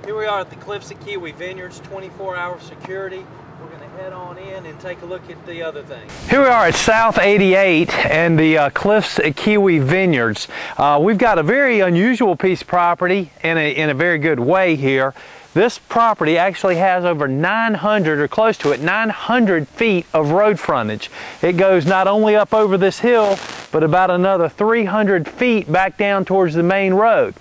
Here we are at the cliffs at Keowee Vineyards, 24-hour security. We're going to head on in and take a look at the other things. Here we are at South 88 and the cliffs at Keowee Vineyards. We've got a very unusual piece of property in a very good way here. This property actually has over 900 or close to it, 900 feet of road frontage. It goes not only up over this hill, but about another 300 feet back down towards the main road.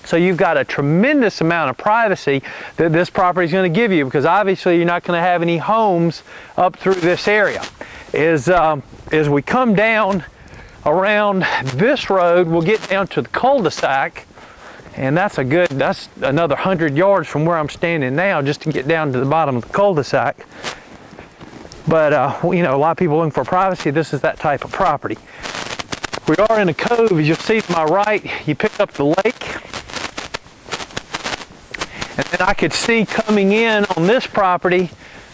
So you've got a tremendous amount of privacy that this property is going to give you, because obviously you're not going to have any homes up through this area. As we come down around this road, we'll get down to the cul-de-sac, and that's another 100 yards from where I'm standing now just to get down to the bottom of the cul-de-sac. But you know, a lot of people looking for privacy. This is that type of property. We are in a cove, as you'll see to my right. You pick up the lake. And then I could see coming in on this property,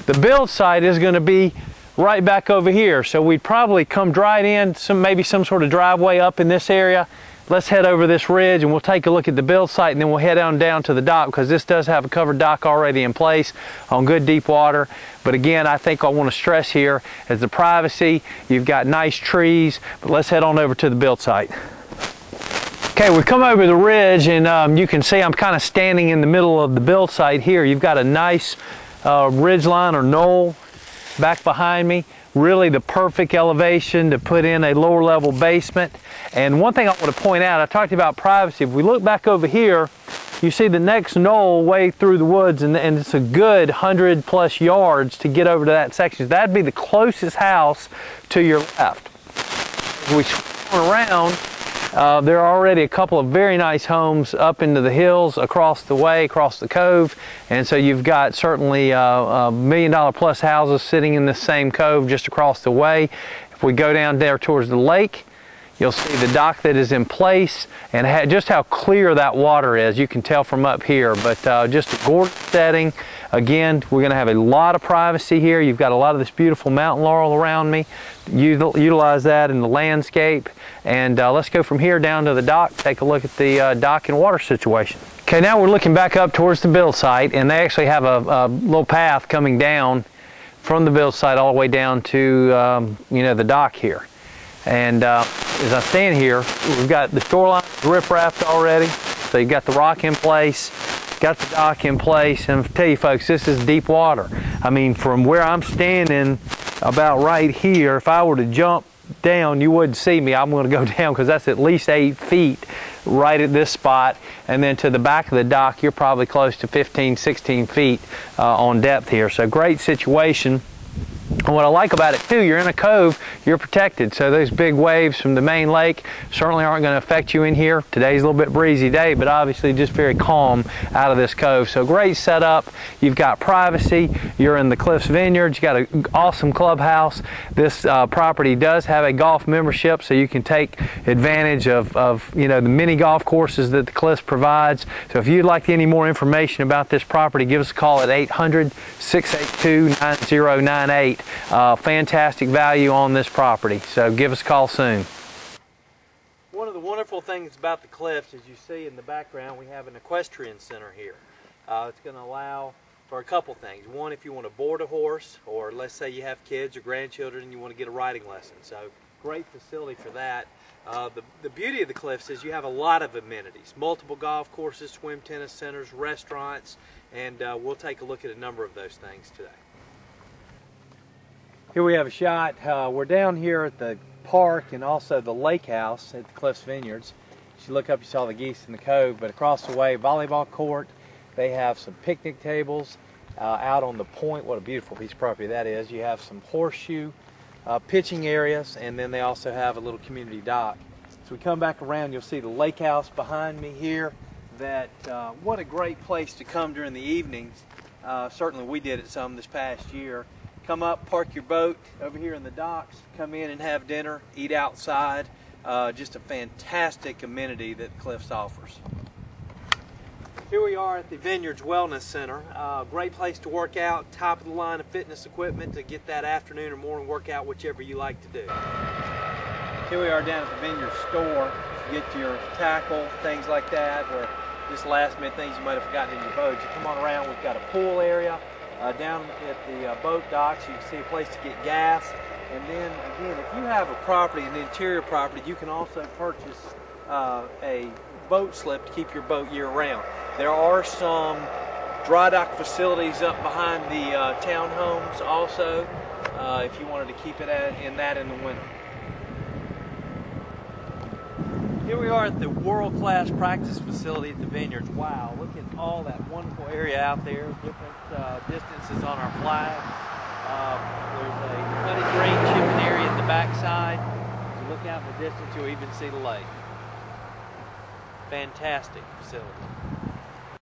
the build site is going to be right back over here. So we'd probably come right in, maybe some sort of driveway up in this area. Let's head over this ridge and we'll take a look at the build site, and then we'll head on down to the dock, because this does have a covered dock already in place on good deep water. But again, I think I want to stress here is the privacy. You've got nice trees, but let's head on over to the build site. Okay, we've come over the ridge, and you can see I'm kind of standing in the middle of the build site here. You've got a nice ridge line or knoll back behind me. Really the perfect elevation to put in a lower level basement. And one thing I want to point out, I talked about privacy. If we look back over here, you see the next knoll way through the woods, and it's a good 100+ yards to get over to that section. That'd be the closest house to your left. As we swing around, there are already a couple of very nice homes up into the hills across the way, across the cove, and so you've got certainly $1 million+ houses sitting in the same cove just across the way. If we go down there towards the lake, you'll see the dock that is in place, and just how clear that water is. You can tell from up here, but just a gorgeous setting. Again, we're going to have a lot of privacy here. You've got a lot of this beautiful mountain laurel around me. Utilize that in the landscape. And let's go from here down to the dock, take a look at the dock and water situation. Okay, now we're looking back up towards the build site, and they actually have a little path coming down from the build site all the way down to you know, the dock here. And as I stand here, we've got the shoreline rip-rapped already, so you've got the rock in place, got the dock in place, and I'll tell you folks, this is deep water. I mean, from where I'm standing about right here, if I were to jump down, you wouldn't see me. I'm going to go down because that's at least 8 feet right at this spot, and then to the back of the dock, you're probably close to 15, 16 feet on depth here. So great situation. And what I like about it too, you're in a cove, you're protected. So those big waves from the main lake certainly aren't going to affect you in here. Today's a little bit breezy day, but obviously just very calm out of this cove. So great setup. You've got privacy. You're in the Cliffs Vineyards. You got an awesome clubhouse. This property does have a golf membership, so you can take advantage of you know, the mini golf courses that the Cliffs provides. So if you'd like any more information about this property, give us a call at 800-682-9098. Fantastic value on this property, so give us a call soon. One of the wonderful things about the Cliffs, as you see in the background, we have an equestrian center here. It's going to allow for a couple things. One, if you want to board a horse, or let's say you have kids or grandchildren and you want to get a riding lesson. So great facility for that. The beauty of the Cliffs is you have a lot of amenities, multiple golf courses, swim tennis centers, restaurants, and we'll take a look at a number of those things today. Here we have a shot. We're down here at the park and also the lake house at the Cliffs Vineyards. As you look up, you saw the geese in the cove, but across the way, volleyball court. They have some picnic tables out on the point. What a beautiful piece of property that is. You have some horseshoe pitching areas, and then they also have a little community dock. So we come back around, you'll see the lake house behind me here. What a great place to come during the evenings. Certainly we did it some this past year. Come up, park your boat over here in the docks, come in and have dinner, eat outside. Just a fantastic amenity that Cliffs offers. Here we are at the Vineyards Wellness Center. Great place to work out, top of the line of fitness equipment to get that afternoon or morning workout, whichever you like to do. Here we are down at the Vineyards store. You get your tackle, things like that, where just last minute things you might have forgotten in your boat. You come on around, we've got a pool area. Down at the boat docks, you can see a place to get gas. And then again, if you have a property, an interior property, you can also purchase a boat slip to keep your boat year round. There are some dry dock facilities up behind the townhomes also, if you wanted to keep it in the winter. Here we are at the world-class practice facility at the Vineyards. Wow, look at all that wonderful area out there, different distances on our flag. There's a putting green chipping area in the backside. As you look out in the distance, you'll even see the lake. Fantastic facility.